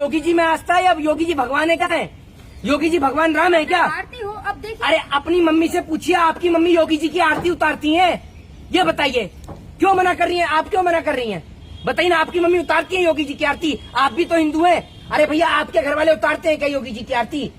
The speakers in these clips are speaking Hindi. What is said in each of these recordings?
योगी जी में आस्था है, अब योगी जी भगवान है क्या है? योगी जी भगवान राम है क्या? आरती हो अब देखिए। अरे अपनी मम्मी से पूछिए, आपकी मम्मी योगी जी की आरती उतारती हैं? ये बताइए क्यों मना कर रही हैं? आप क्यों मना कर रही हैं? बताइए ना, आपकी मम्मी उतारती है योगी जी की आरती? आप भी तो हिंदू हैं। अरे भैया, आपके घर वाले उतारते हैं क्या योगी जी की आरती?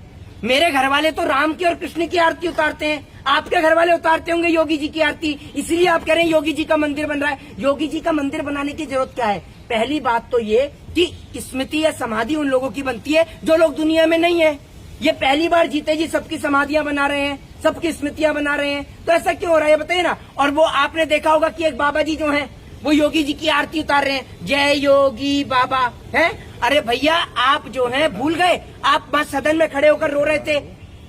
मेरे घर वाले तो राम की और कृष्ण की आरती उतारते हैं। आपके घर वाले उतारते होंगे योगी जी की आरती, इसलिए आप कह रहे हैं योगी जी का मंदिर बन रहा है। योगी जी का मंदिर बनाने की जरूरत क्या है? पहली बात तो ये कि स्मृति या समाधि उन लोगों की बनती है जो लोग दुनिया में नहीं है। ये पहली बार जीते जी सबकी समाधियां बना रहे हैं, सबकी स्मृतियां बना रहे हैं, तो ऐसा क्यों हो रहा है बताइए ना। और वो आपने देखा होगा कि एक बाबा जी जो हैं वो योगी जी की आरती उतार रहे हैं, जय योगी बाबा है। अरे भैया, आप जो हैं भूल गए, आप बस सदन में खड़े होकर रो रहे थे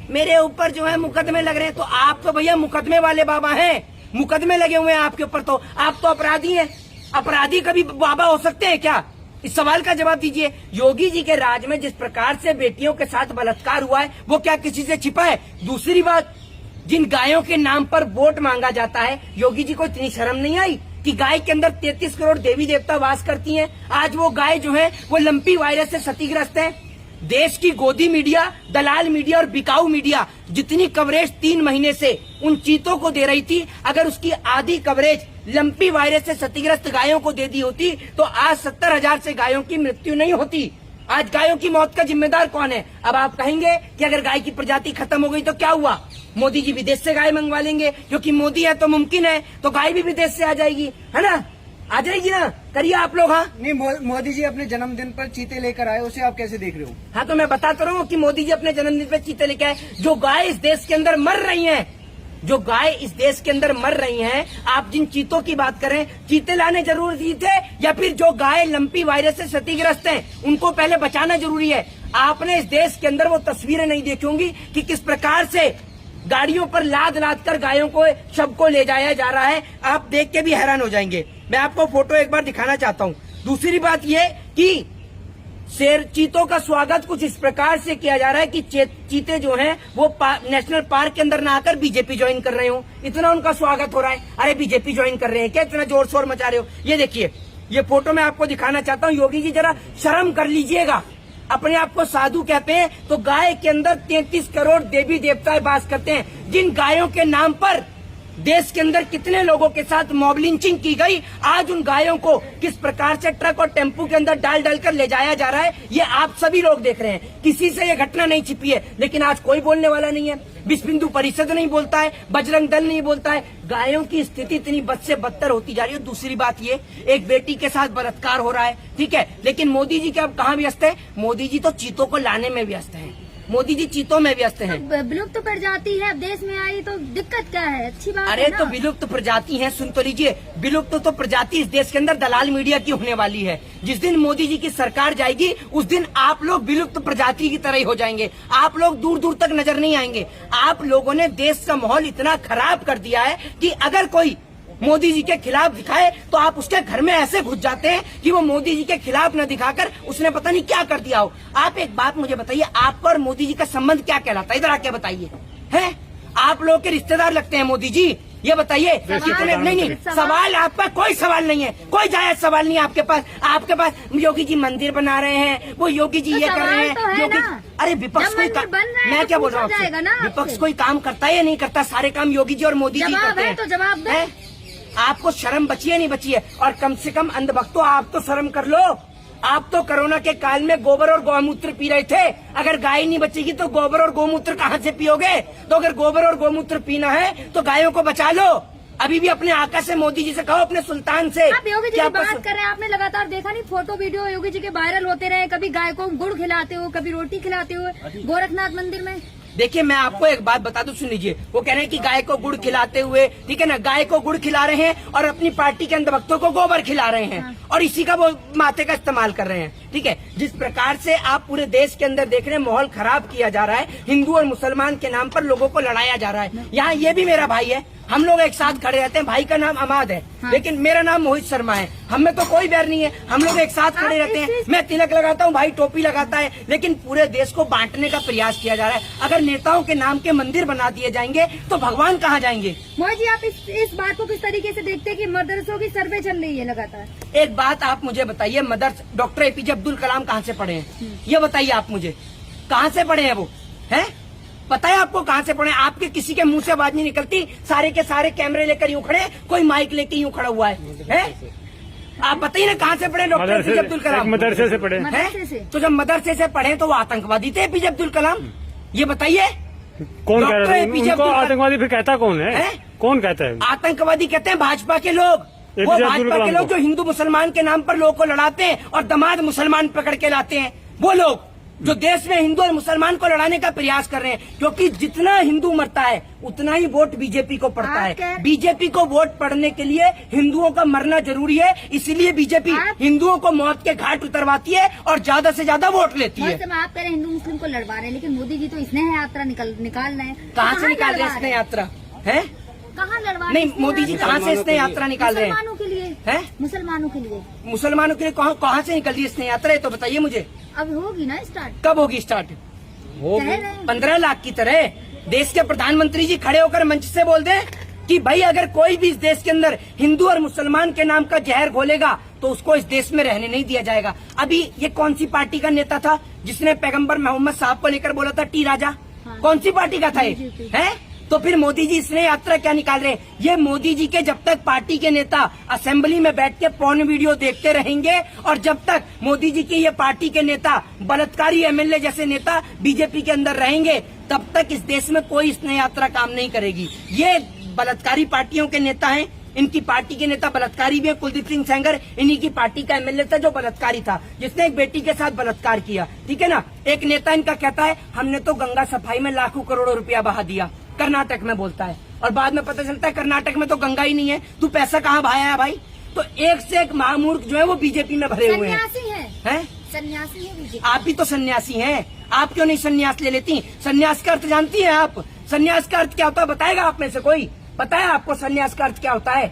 मेरे ऊपर जो है मुकदमे लग रहे हैं। तो आप तो भैया मुकदमे वाले बाबा हैं, मुकदमे लगे हुए हैं आपके ऊपर, तो आप तो अपराधी हैं। अपराधी कभी बाबा हो सकते हैं क्या? इस सवाल का जवाब दीजिए। योगी जी के राज में जिस प्रकार से बेटियों के साथ बलात्कार हुआ है वो क्या किसी से छिपा है? दूसरी बात, जिन गायों के नाम पर वोट मांगा जाता है, योगी जी को इतनी शर्म नहीं आई कि गाय के अंदर 33 करोड़ देवी देवता वास करती हैं? आज वो गाय जो है वो लंपी वायरस से क्षतिग्रस्त है। देश की गोदी मीडिया, दलाल मीडिया और बिकाऊ मीडिया जितनी कवरेज 3 महीने से उन चीतों को दे रही थी, अगर उसकी आधी कवरेज लंपी वायरस से क्षतिग्रस्त गायों को दे दी होती तो आज 70,000 से गायों की मृत्यु नहीं होती। आज गायों की मौत का जिम्मेदार कौन है? अब आप कहेंगे कि अगर गाय की प्रजाति खत्म हो गई तो क्या हुआ? मोदी जी विदेश से गाय मंगवा लेंगे, क्योंकि मोदी है तो मुमकिन है, तो गाय भी विदेश से आ जाएगी, है ना? आ जाएगी ना? करिए आप लोग। हाँ नहीं, मोदी जी अपने जन्मदिन पर चीते लेकर आए, उसे आप कैसे देख रहे हो? हाँ, तो मैं बताता रहा हूँ कि मोदी जी अपने जन्मदिन पे चीते लेके आए। जो गाय इस देश के अंदर मर रही हैं, जो गाय इस देश के अंदर मर रही हैं, आप जिन चीतों की बात करें, चीते लाने जरूरी थे या फिर जो गाय लंपी वायरस से क्षतिग्रस्त हैं उनको पहले बचाना जरूरी है? आपने इस देश के अंदर वो तस्वीरें नहीं देखी होंगी कि किस प्रकार से गाड़ियों पर लाद कर गायों को, शव को ले जाया जा रहा है। आप देख के भी हैरान हो जाएंगे। मैं आपको फोटो एक बार दिखाना चाहता हूँ। दूसरी बात ये कि चीतों का स्वागत कुछ इस प्रकार से किया जा रहा है कि चीते जो हैं वो नेशनल पार्क के अंदर ना आकर बीजेपी ज्वाइन कर रहे हो, इतना उनका स्वागत हो रहा है। अरे बीजेपी ज्वाइन कर रहे हैं क्या? इतना जोर शोर मचा रहे हो? ये देखिए, ये फोटो मैं आपको दिखाना चाहता हूँ। योगी जी जरा शर्म कर लीजिएगा। अपने आप को साधु कहते हैं तो गाय के अंदर 33 करोड़ देवी देवता वास करते हैं। जिन गायों के नाम पर देश के अंदर कितने लोगों के साथ मॉब लिंचिंग की गई, आज उन गायों को किस प्रकार से ट्रक और टेम्पू के अंदर डाल कर ले जाया जा रहा है, ये आप सभी लोग देख रहे हैं। किसी से ये घटना नहीं छिपी है, लेकिन आज कोई बोलने वाला नहीं है। विश्व हिंदू परिषद नहीं बोलता है, बजरंग दल नहीं बोलता है। गायों की स्थिति इतनी बद से बदतर होती जा रही है। दूसरी बात ये, एक बेटी के साथ बलात्कार हो रहा है, ठीक है, लेकिन मोदी जी क्या कहाँ व्यस्त है? मोदी जी तो चीतों को लाने में व्यस्त है। मोदी जी चीतों में व्यस्त हैं। विलुप्त प्रजाति है, अब देश में आई तो दिक्कत क्या है? अच्छी बात अरे है ना? तो विलुप्त प्रजाति है, सुन तो लीजिए। विलुप्त तो प्रजाति इस देश के अंदर दलाल मीडिया की होने वाली है। जिस दिन मोदी जी की सरकार जाएगी उस दिन आप लोग विलुप्त प्रजाति की तरह ही हो जाएंगे। आप लोग दूर दूर तक नजर नहीं आएंगे। आप लोगों ने देश का माहौल इतना खराब कर दिया है कि अगर कोई मोदी जी के खिलाफ दिखाए तो आप उसके घर में ऐसे घुस जाते हैं कि वो मोदी जी के खिलाफ न दिखाकर उसने पता नहीं क्या कर दिया हो। आप एक बात मुझे बताइए, आपका और मोदी जी का संबंध क्या कहलाता है? इधर आके बताइए। हैं, आप लोग के रिश्तेदार लगते हैं मोदी जी? ये बताइए। नहीं, सवाल आपका कोई सवाल नहीं है, कोई जायज सवाल नहीं है आपके पास। आपके पास योगी जी मंदिर बना रहे हैं, वो योगी जी ये कर रहे हैं, योगी। अरे विपक्ष कोई मैं क्या बोल रहा हूँ, विपक्ष कोई काम करता है या नहीं करता? सारे काम योगी जी और मोदी जी करते हैं। तो जवाब दे। आपको शर्म बची है नहीं बची है? और कम से कम अंधभक्तों, आप तो शर्म कर लो। आप तो कोरोना के काल में गोबर और गौमूत्र पी रहे थे। अगर गाय नहीं बचेगी तो गोबर और गौमूत्र कहाँ से पियोगे? तो अगर गोबर और गौमूत्र पीना है तो गायों को बचा लो। अभी भी अपने आका से, मोदी जी से कहो, अपने सुल्तान से। आप योगी जी की बात कर रहे हैं, आपने लगातार देखा नहीं फोटो वीडियो योगी जी के वायरल होते रहे, कभी गाय को गुड़ खिलाते हो, कभी रोटी खिलाते हुए गोरखनाथ मंदिर में। देखिए, मैं आपको एक बात बता दूं, सुन लीजिए। वो कह रहे हैं कि गाय को गुड़ खिलाते हुए, ठीक है ना, गाय को गुड़ खिला रहे हैं और अपनी पार्टी के अंधभक्तों को गोबर खिला रहे हैं और इसी का वो माथे का इस्तेमाल कर रहे हैं, ठीक है। जिस प्रकार से आप पूरे देश के अंदर देख रहे हैं, माहौल खराब किया जा रहा है, हिंदू और मुसलमान के नाम पर लोगों को लड़ाया जा रहा है। यहाँ ये भी मेरा भाई है, हम लोग एक साथ खड़े रहते हैं। भाई का नाम अमाद है, हाँ। लेकिन मेरा नाम मोहित शर्मा है। हम में तो कोई बैर नहीं है, हम लोग एक साथ खड़े रहते हैं। मैं तिलक लगाता हूँ, भाई टोपी लगाता है, लेकिन पूरे देश को बांटने का प्रयास किया जा रहा है। अगर नेताओं के नाम के मंदिर बना दिए जाएंगे तो भगवान कहाँ जाएंगे? मोहित जी, आप इस बात को किस तरीके से देखते हैं कि मदरसों की सर्वे चल रही है लगातार? एक बात आप मुझे बताइए, डॉक्टर एपीजे अब्दुल कलाम कहाँ से पढ़े हैं? ये बताइए आप मुझे, कहाँ से पढ़े हैं वो? हैं? पता है आपको कहाँ से पढ़े? आपके किसी के मुंह से आवाज नहीं निकलती, सारे के सारे कैमरे लेकर यूं खड़े, कोई माइक लेकर यूं खड़ा हुआ है? आप बताइए ना कहाँ से पढ़े डॉक्टर एपीजे अब्दुल कलाम? मदरसे से पढ़े। मदरसे से। तो जब मदरसे से पढ़े तो वो आतंकवादी थे एपीजे अब्दुल कलाम? ये बताइए। कौन कह डॉक्टर रहा है एपीजे उनको अब्दुल कलाम- आतंकवादी? फिर कहता कौन है? हैं? कौन कहता है? आतंकवादी कहते हैं भाजपा के लोग, वो एपीजे अब्दुल भाजपा के कलाम लोग को। जो हिंदू मुसलमान के नाम पर लोगों को लड़ाते हैं और दामाद मुसलमान पकड़ के लाते हैं, वो लोग जो देश में हिंदू और मुसलमान को लड़ाने का प्रयास कर रहे हैं। क्योंकि जितना हिंदू मरता है उतना ही वोट बीजेपी को पड़ता आप है। कह- बीजेपी को वोट पड़ने के लिए हिंदुओं का मरना जरूरी है, इसीलिए बीजेपी आप- हिंदुओं को मौत के घाट उतरवाती है और ज्यादा से ज्यादा वोट लेती है। मोहित साहब, आप कह रहे हैं हिंदू मुस्लिम को लड़वा रहे हैं, लेकिन मोदी जी तो स्नेह यात्रा निकाल रहे हैं। कहाँ से कहाँ निकाल रहे हैं लड़वा इसने यात्रा? है कहाँ लड़वा रहे नहीं, हैं? मोदी जी कहाँ से इसने यात्रा निकाल रहे हैं? मुसलमानों के लिए हैं? मुसलमानों के लिए मुसलमानों के लिए कहाँ से निकल रही है इसने यात्रा? तो बताइए मुझे, अब होगी ना स्टार्ट? कब होगी स्टार्ट? कह रहे हैं। 15 लाख की तरह देश के प्रधानमंत्री जी खड़े होकर मंच से बोल दें कि भाई अगर कोई भी इस देश के अंदर हिंदू और मुसलमान के नाम का जहर घोलेगा तो उसको इस देश में रहने नहीं दिया जाएगा। अभी ये कौन सी पार्टी का नेता था जिसने पैगंबर मोहम्मद साहब को लेकर बोला था टी राजा? हाँ। कौन सी पार्टी का था ये? बीजेपी। है? तो फिर मोदी जी इसने यात्रा क्या निकाल रहे हैं? ये मोदी जी के जब तक पार्टी के नेता असेंबली में बैठ के पॉर्न वीडियो देखते रहेंगे और जब तक मोदी जी के ये पार्टी के नेता बलात्कारी एमएलए जैसे नेता बीजेपी के अंदर रहेंगे, तब तक इस देश में कोई स्नेह यात्रा काम नहीं करेगी। ये बलात्कारी पार्टियों के नेता हैं, इनकी पार्टी के नेता बलात्कारी भी है। कुलदीप सिंह सेंगर इन्हीं की पार्टी का एमएलए था जो बलात्कारी था, जिसने एक बेटी के साथ बलात्कार किया। ठीक है ना? एक नेता इनका कहता है हमने तो गंगा सफाई में लाखों करोड़ों रुपया बहा दिया, कर्नाटक में बोलता है, और बाद में पता चलता है कर्नाटक में तो गंगा ही नहीं है, तू पैसा कहाँ बहाया है भाई? तो एक से एक महामूर्ख जो है वो बीजेपी में भरे हुए हैं। सन्यासी है, हैं? सन्यासी है बीजेपी। आप भी तो सन्यासी हैं, आप क्यों नहीं सन्यास ले लेती? सन्यास का अर्थ जानती हैं आप? सन्यास का अर्थ क्या होता है बताएगा आप में से कोई? पता है आपको सन्यास का अर्थ क्या होता है?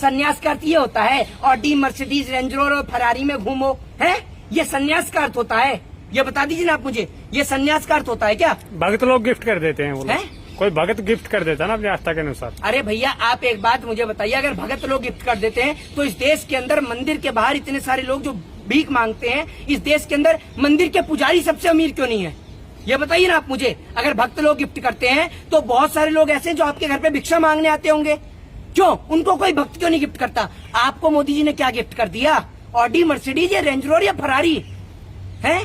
सन्यास का अर्थ ये होता है ऑडी मर्सिडीज रेंज रोवर और फरारी में घूमो, है? ये सन्यास का अर्थ होता है। ये बता दीजिए ना आप मुझे, ये सन्यास का अर्थ होता है क्या? भगत लोग गिफ्ट कर देते हैं वो लोग। हैं? कोई भगत गिफ्ट कर देता है ना अपनी आस्था के अनुसार। अरे भैया आप एक बात मुझे बताइए, अगर भगत लोग गिफ्ट कर देते हैं तो इस देश के अंदर मंदिर के बाहर इतने सारे लोग जो भीख मांगते हैं, इस देश के अंदर मंदिर के पुजारी सबसे अमीर क्यों नहीं है? ये बताइए ना आप मुझे। अगर भक्त लोग गिफ्ट करते हैं तो बहुत सारे लोग ऐसे हैं जो आपके घर पे भिक्षा मांगने आते होंगे, क्यों? उनको कोई भक्त क्यों नहीं गिफ्ट करता? आपको मोदी जी ने क्या गिफ्ट कर दिया? ऑडी मर्सिडीज या रेंज रोवर या फरारी? है?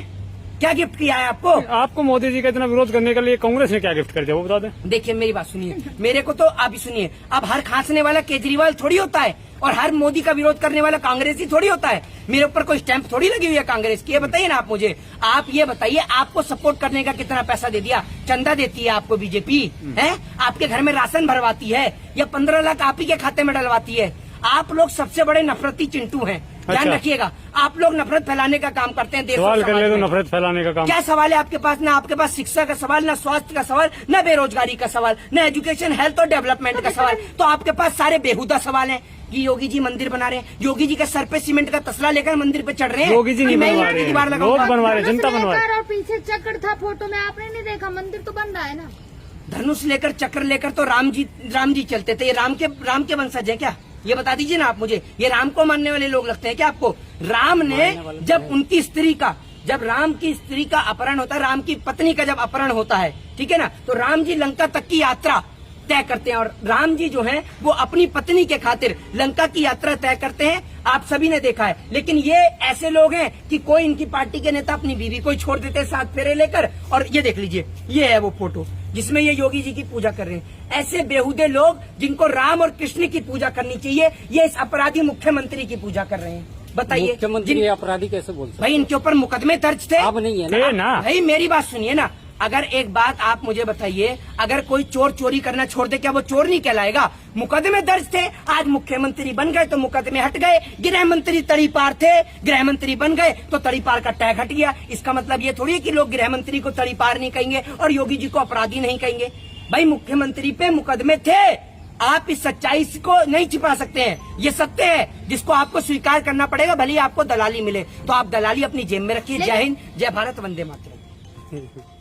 क्या गिफ्ट किया है आपको? आपको मोदी जी का इतना विरोध करने के लिए कांग्रेस ने क्या गिफ्ट कर दिया वो बता दें। देखिए मेरी बात सुनिए, मेरे को तो आप ही सुनिए। अब हर खांसने वाला केजरीवाल थोड़ी होता है और हर मोदी का विरोध करने वाला कांग्रेसी थोड़ी होता है। मेरे ऊपर कोई स्टैंप थोड़ी लगी हुई है कांग्रेस की। ये बताइए ना आप मुझे, आप ये बताइए आपको सपोर्ट करने का कितना पैसा दे दिया? चंदा देती है आपको बीजेपी, है? आपके घर में राशन भरवाती है या 15 लाख आप ही के खाते में डलवाती है? आप लोग सबसे बड़े नफरती चिंटू हैं, ध्यान अच्छा। रखिएगा। आप लोग नफरत फैलाने का काम करते हैं देश और सवाल कर समाज ले तो में। नफरत फैलाने का काम। क्या सवाल है आपके पास? ना आपके पास शिक्षा का सवाल, ना स्वास्थ्य का सवाल, ना बेरोजगारी का सवाल, ना एजुकेशन हेल्थ और डेवलपमेंट का सवाल। तो आपके पास सारे बेहुदा सवाल हैं कि योगी जी मंदिर बना रहे हैं, योगी जी के सर पे सीमेंट का तसला लेकर मंदिर पे चढ़ रहे हैं। योगी जी नहीं मैं बनवा ईंट की रहे दीवार हैं, लगाऊंगा। लोग बनवा रहे हैं, जनता बनवा रही है। और पीछे चक्र था फोटो में, आपने नहीं देखा? मंदिर तो बन रहा है ना। धनुष लेकर चक्र लेकर तो राम जी चलते थे। ये राम के वंशज है क्या? ये बता दीजिए ना आप मुझे। ये राम को मानने वाले लोग लगते हैं क्या आपको? राम ने जब उनकी स्त्री का, जब राम की स्त्री का अपहरण होता है, राम की पत्नी का जब अपहरण होता है, ठीक है ना, तो राम जी लंका तक की यात्रा तय करते हैं और राम जी जो हैं वो अपनी पत्नी के खातिर लंका की यात्रा तय करते हैं। आप सभी ने देखा है। लेकिन ये ऐसे लोग हैं कि कोई इनकी पार्टी के नेता अपनी बीवी को छोड़ देते हैं साथ फेरे लेकर। और ये देख लीजिए, ये है वो फोटो जिसमें ये योगी जी की पूजा कर रहे हैं। ऐसे बेहुदे लोग जिनको राम और कृष्ण की पूजा करनी चाहिए, ये इस अपराधी मुख्यमंत्री की पूजा कर रहे हैं। बताइए मुख्यमंत्री अपराधी कैसे बोल सकते? भाई इनके ऊपर मुकदमे दर्ज थे। अब नहीं है थे ना। ना। भाई मेरी बात सुनिए ना, अगर एक बात आप मुझे बताइए, अगर कोई चोर चोरी करना छोड़ दे क्या वो चोर नहीं कहलाएगा? मुकदमे दर्ज थे, आज मुख्यमंत्री बन गए तो मुकदमे हट गए। गृह मंत्री तड़ीपार थे, गृह मंत्री बन गए तो तड़ीपार का टैग हट गया। इसका मतलब ये थोड़ी है कि लोग गृह मंत्री को तड़ीपार नहीं कहेंगे और योगी जी को अपराधी नहीं कहेंगे। भाई मुख्यमंत्री पे मुकदमे थे, आप इस सच्चाई को नहीं छिपा सकते हैं। ये सत्य है जिसको आपको स्वीकार करना पड़ेगा, भले ही आपको दलाली मिले। तो आप दलाली अपनी जेब में रखिए। जय हिंद, जय भारत, वंदे मातरम।